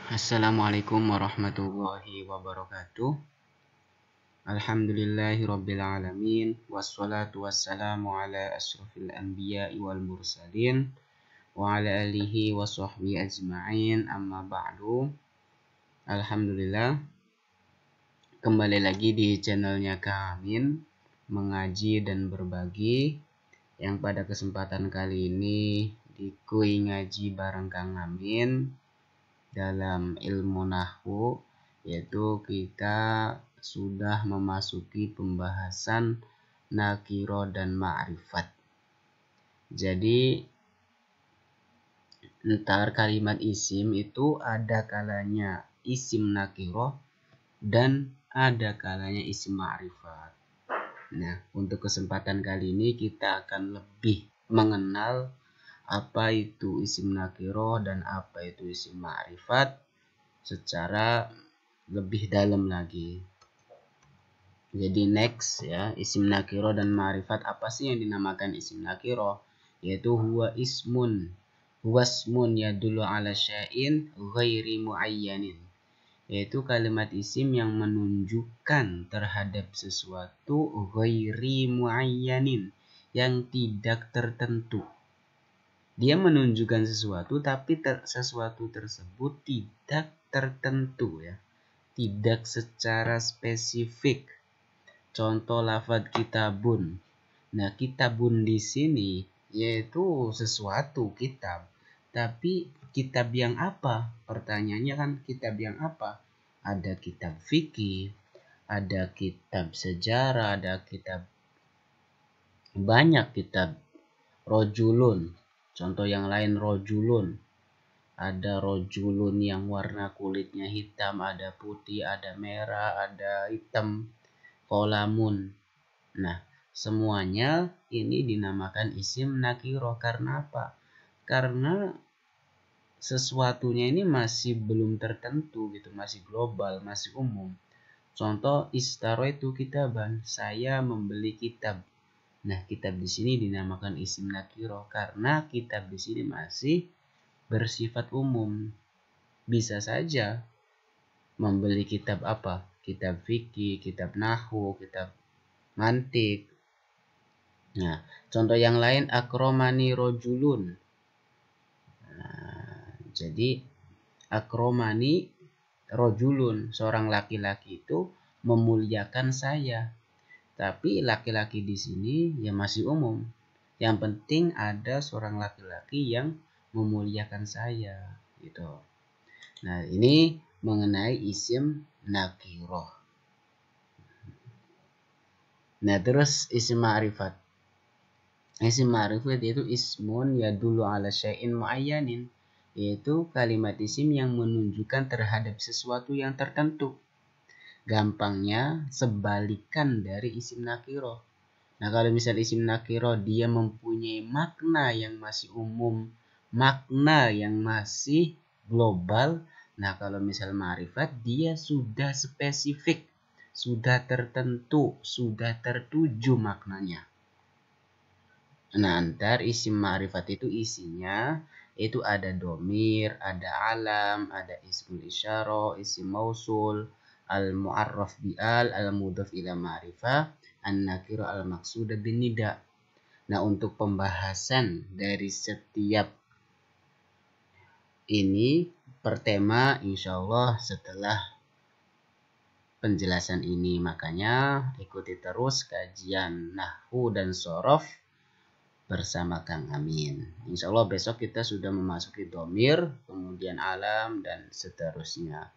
Assalamualaikum warahmatullahi wabarakatuh. Alhamdulillahirabbil alamin wassalatu wassalamu ala asyrofil anbiya'i wal mursalin wa ala alihi wa sahbihi ajma'in, amma ba'du. Alhamdulillah, kembali lagi di channelnya Kang Amin, mengaji dan berbagi, yang pada kesempatan kali ini di kuy ngaji bareng Kang Amin dalam ilmu nahwu, yaitu kita sudah memasuki pembahasan nakiro dan ma'rifat. Jadi entar kalimat isim itu ada kalanya isim nakiro dan ada kalanya isim ma'rifat. Nah, untuk kesempatan kali ini kita akan lebih mengenal apa itu isim nakiro dan apa itu isim ma'rifat secara lebih dalam lagi. Jadi next ya, isim nakiro dan ma'rifat. Apa sih yang dinamakan isim nakiro? Yaitu huwa ismun yadullu ala syai'in ghairi muayyanin. Yaitu kalimat isim yang menunjukkan terhadap sesuatu ghairi muayyanin, yang tidak tertentu. Dia menunjukkan sesuatu tapi sesuatu tersebut tidak tertentu ya. Tidak secara spesifik. Contoh lafaz kitabun. Nah, kitabun di sini yaitu sesuatu kitab. Tapi kitab yang apa? Pertanyaannya kan kitab yang apa? Ada kitab fikih, ada kitab sejarah, ada kitab, banyak kitab. Rojulun. Contoh yang lain rojulun. Ada rojulun yang warna kulitnya hitam, ada putih, ada merah, ada hitam. Kolamun. Nah, semuanya ini dinamakan isim nakiro. Karena apa? Karena sesuatunya ini masih belum tertentu gitu, masih global, masih umum. Contoh istaroitu kitaban, saya membeli kitab. Nah, kitab di sini dinamakan isim nakiro karena kitab di sini masih bersifat umum. Bisa saja membeli kitab apa? Kitab fikih, kitab nahwu, kitab mantik. Nah, contoh yang lain akromani rojulun. Nah, jadi akromani rojulun, seorang laki-laki itu memuliakan saya. Tapi laki-laki di sini ya masih umum. Yang penting ada seorang laki-laki yang memuliakan saya gitu. Nah, ini mengenai isim nakiroh. Nah, terus isim ma'rifat. Isim ma'rifat yaitu ismun yadullu ala syai'in muayyanin, yaitu kalimat isim yang menunjukkan terhadap sesuatu yang tertentu. Gampangnya sebalikan dari isim nakiro. Nah, kalau misal isim nakiro dia mempunyai makna yang masih umum, makna yang masih global. Nah, kalau misal ma'rifat dia sudah spesifik, sudah tertentu, sudah tertuju maknanya. Nah, antar isim ma'rifat itu isinya itu ada domir, ada alam, ada ismul isyarah, isim mausul, al-mu'arraf bi'al, al-mudhaf ila ma'rifah, an-nakira al-maqsuda bin nida. Nah, untuk pembahasan dari setiap ini per tema insyaallah setelah penjelasan ini. Makanya ikuti terus kajian nahwu dan shorof bersama Kang Amin. Insya Allah besok kita sudah memasuki domir, kemudian alam, dan seterusnya.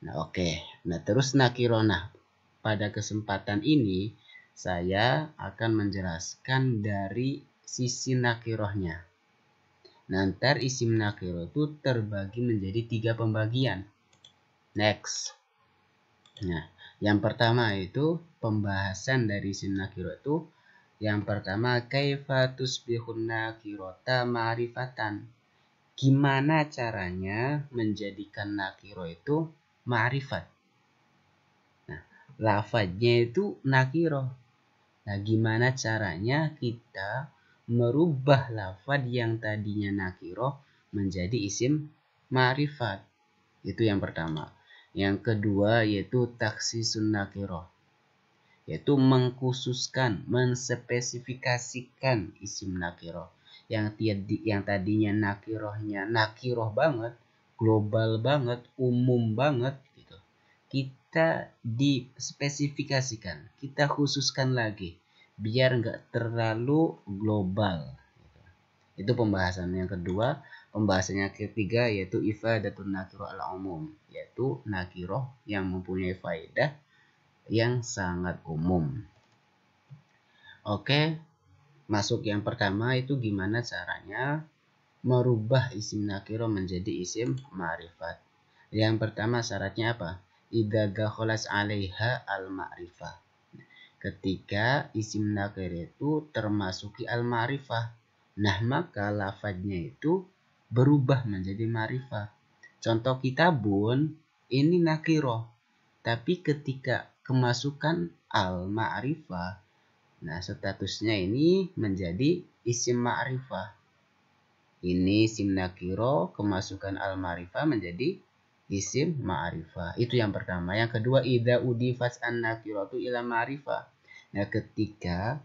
Nah, oke. Nah, terus nakiro. Nah, pada kesempatan ini saya akan menjelaskan dari sisi nakirohnya. Nah, ntar isim nakiro itu terbagi menjadi 3 pembagian. Next. Nah, yang pertama itu pembahasan dari isim nakiro itu. Yang pertama, kaifa tusbihun nakirota ma'rifatan. Gimana caranya menjadikan nakiro itu ma'rifat. Nah, lafadznya itu nakiro. Nah, gimana caranya kita merubah lafadz yang tadinya nakiro menjadi isim ma'rifat. Itu yang pertama. Yang kedua yaitu takhsisun nakiroh, yaitu mengkhususkan, menspesifikasikan isim nakiroh. Yang tadinya nakiroh banget, global banget, umum banget gitu. Kita dispesifikasikan, kita khususkan lagi biar nggak terlalu global. Itu pembahasan yang kedua. Pembahasan yang ketiga yaitu ifadatun nakiroh al-umum, yaitu nakiroh yang mempunyai faedah yang sangat umum. Oke, masuk yang pertama itu gimana caranya merubah isim nakiroh menjadi isim ma'rifat. Yang pertama syaratnya apa? Idza dakhalas 'alaiha al-ma'rifah. Ketika isim nakirah itu termasuki al-ma'rifah. Nah, maka lafadznya itu berubah menjadi ma'rifah. Contoh kitabun ini nakiroh, tapi ketika kemasukan al-ma'rifah, nah statusnya ini menjadi isim ma'rifah. Ini isim nakiro, kemasukan al-ma'rifah menjadi isim ma'rifah. Itu yang pertama. Yang kedua, idza udifat an-nakiratu ila ma'rifah. Nah, ketika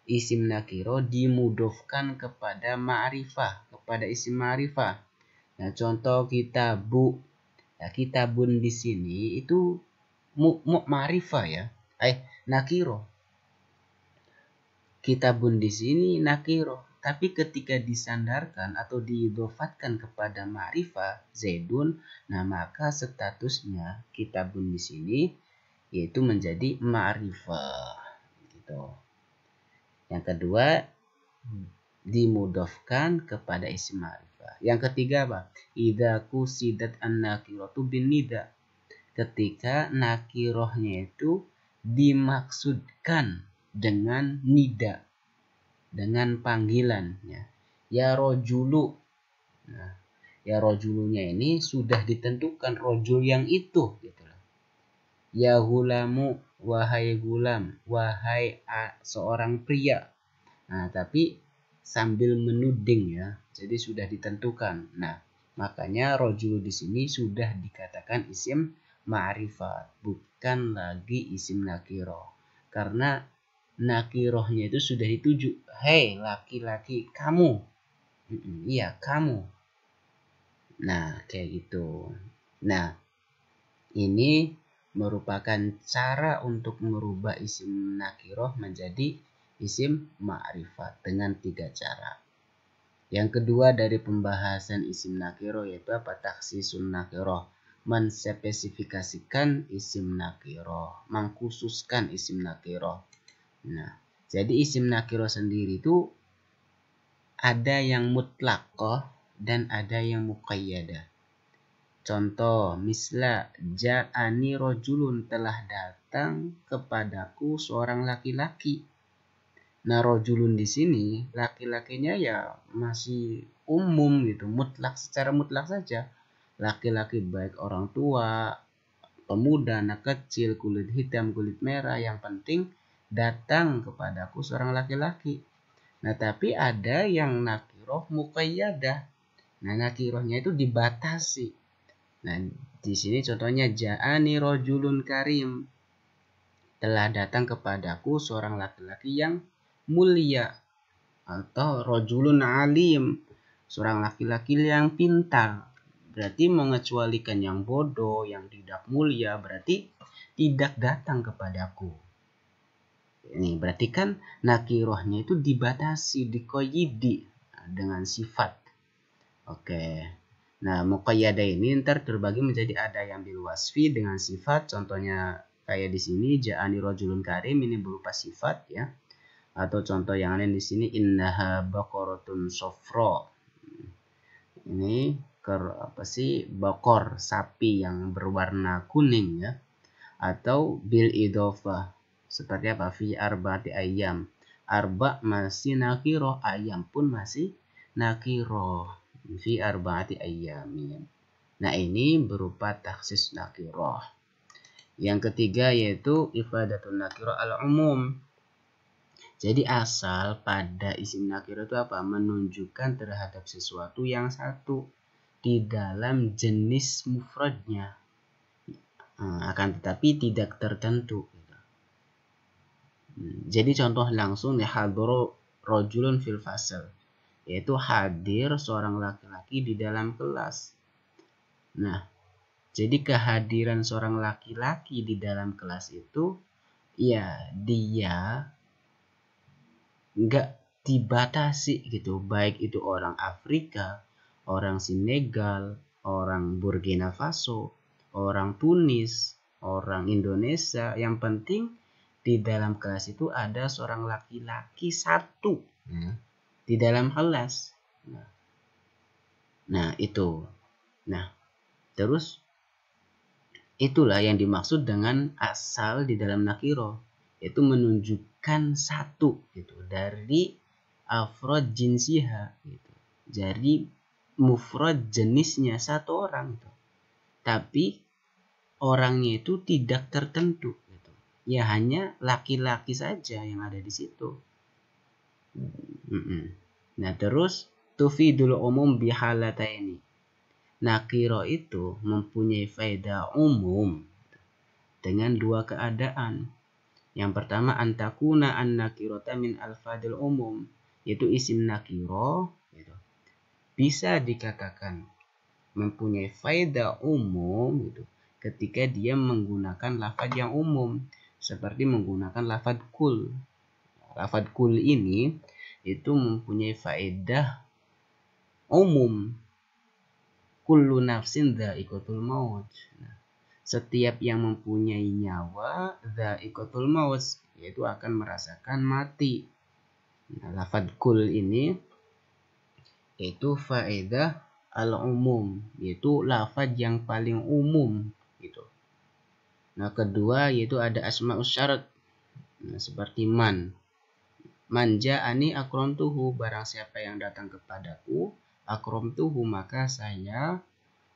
isim nakiro dimudofkan kepada ma'rifah, kepada isim ma'rifah. Nah, contoh kitabu. Nah, kitabun di sini itu ma'rifah ya. Nakiro. Kitabun di sini nakiro. Tapi ketika disandarkan atau diidhofatkan kepada ma'rifah Zaidun, nah maka statusnya kitabun di sini yaitu menjadi ma'rifah. Gitu. Yang kedua, dimudofkan kepada isim ma'rifah. Yang ketiga apa? Idza qusidat an-nakiratu bin nida. Ketika nakirohnya itu dimaksudkan dengan nida, dengan panggilannya. Ya rojulu. Nah, ya rojulunya ini sudah ditentukan rojul yang itu. Gitu. Ya gulamu, wahai gulam, wahai seorang pria. Nah, tapi sambil menuding ya. Jadi sudah ditentukan. Nah, makanya rojul di sini sudah dikatakan isim ma'rifat, bukan lagi isim nakiro. Karena nakirohnya itu sudah dituju. Hei laki-laki, kamu. Iya, kamu. Nah, kayak gitu. Nah, ini merupakan cara untuk merubah isim nakiroh menjadi isim ma'rifat dengan 3 cara. Yang kedua dari pembahasan isim nakiroh yaitu apa? Takhsisun nakiroh. Menspesifikasikan isim nakiroh. Mengkhususkan isim nakiroh. Nah, jadi isim nakiroh sendiri itu ada yang mutlaqah dan ada yang muqayyadah. Contoh, misla ja'ani rojulun, telah datang kepadaku seorang laki-laki. Nah, rojulun di sini laki-lakinya ya masih umum gitu, mutlak, secara mutlak saja. Laki-laki baik orang tua, pemuda, anak kecil, kulit hitam, kulit merah, yang penting datang kepadaku seorang laki-laki. Nah, tapi ada yang nakiroh muqayyadah. Nah, nakirohnya itu dibatasi. Nah, di sini contohnya ja'ani rojulun karim. Telah datang kepadaku seorang laki-laki yang mulia. Atau rojulun alim. Seorang laki-laki yang pintar. Berarti mengecualikan yang bodoh, yang tidak mulia. Berarti tidak datang kepadaku. Ini berarti kan nakirohnya itu dibatasi, dikoyidi dengan sifat. Oke. Nah, muqayyadah ini ntar terbagi menjadi ada yang bil wasfi dengan sifat. Contohnya kayak di sini ja'ani rajulun karim, ini berupa sifat ya. Atau contoh yang lain di sini innaha baqaratun safra. Ini bakor sapi yang berwarna kuning ya. Atau bil idhofah. Seperti apa? Fi arba'ati ayyam. Arba masih nakiroh, ayam pun masih nakiroh. Fi arba'ati ayyamin. Nah, ini berupa taksis nakiroh. Yang ketiga yaitu ifadatun nakiroh al-umum. Jadi asal pada isim nakiroh itu apa? Menunjukkan terhadap sesuatu yang satu. di dalam jenis mufradnya, akan tetapi tidak tertentu. Jadi contoh langsung ya, hadoro rojulun fil fasal, yaitu hadir seorang laki-laki di dalam kelas. Nah, jadi kehadiran seorang laki-laki di dalam kelas itu, ya dia nggak dibatasi gitu, baik itu orang Afrika, orang Senegal, orang Burkina Faso, orang Tunis, orang Indonesia. Yang penting di dalam kelas itu ada seorang laki-laki satu di dalam kelas. Nah itu. Nah terus itulah yang dimaksud dengan asal di dalam nakiro, yaitu menunjukkan satu gitu dari afrod jinsiha gitu. Jadi mufrad jenisnya satu orang gitu. Tapi orangnya itu tidak tertentu gitu. Ya hanya laki-laki saja yang ada di situ. Nah terus tufidul umum bihalataini. Nakiro itu mempunyai faedah umum dengan dua keadaan. Yang pertama, antakuna an nakirota min alfadil umum, yaitu isim nakiro gitu, bisa dikatakan mempunyai faedah umum gitu, ketika dia menggunakan lafaz yang umum, seperti menggunakan lafaz kul. Lafaz kul ini itu mempunyai faedah umum. Kullu nafsin dha'iqatul maut. Nah, setiap yang mempunyai nyawa dha'iqatul maut, yaitu akan merasakan mati. Nah, lafaz kul ini itu faedah al-umum, yaitu lafaz yang paling umum gitu. Nah, kedua yaitu ada asma'us syarat. Nah, seperti man. Man ja'ani akramtuhu, barang siapa yang datang kepadaku, akramtuhu, maka saya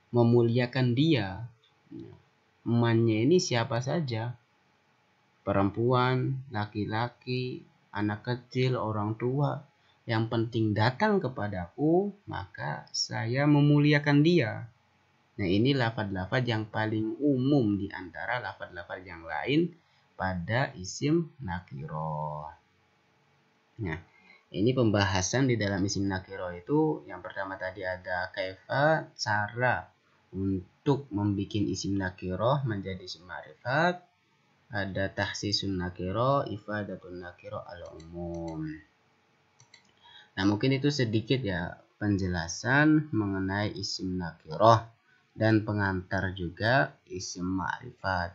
memuliakan dia. Man-nya ini siapa saja, perempuan, laki-laki, anak kecil, orang tua, yang penting datang kepadaku, maka saya memuliakan dia. Nah, ini lafaz-lafaz yang paling umum di antara lafaz-lafaz yang lain pada isim nakiro. Nah, ini pembahasan di dalam isim nakiro itu. Yang pertama tadi ada kaifa, cara untuk membuat isim nakiro menjadi isim ma'rifat. Ada tahsisun nakiro, ifadatun nakiro al-umum. Nah, mungkin itu sedikit ya penjelasan mengenai isim nakiro dan pengantar juga isim ma'rifat.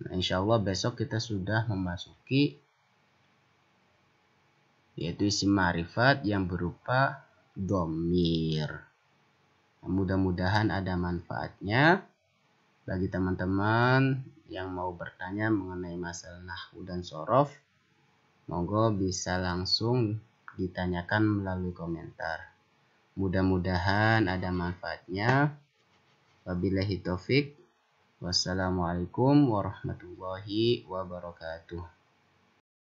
Nah, insya Allah besok kita sudah memasuki yaitu isim ma'rifat yang berupa dhamir. Nah, mudah-mudahan ada manfaatnya bagi teman-teman yang mau bertanya mengenai masalah nahwu dan shorof. Monggo bisa langsung ditanyakan melalui komentar. Mudah-mudahan ada manfaatnya. Wabillahi taufik. Wassalamualaikum warahmatullahi wabarakatuh.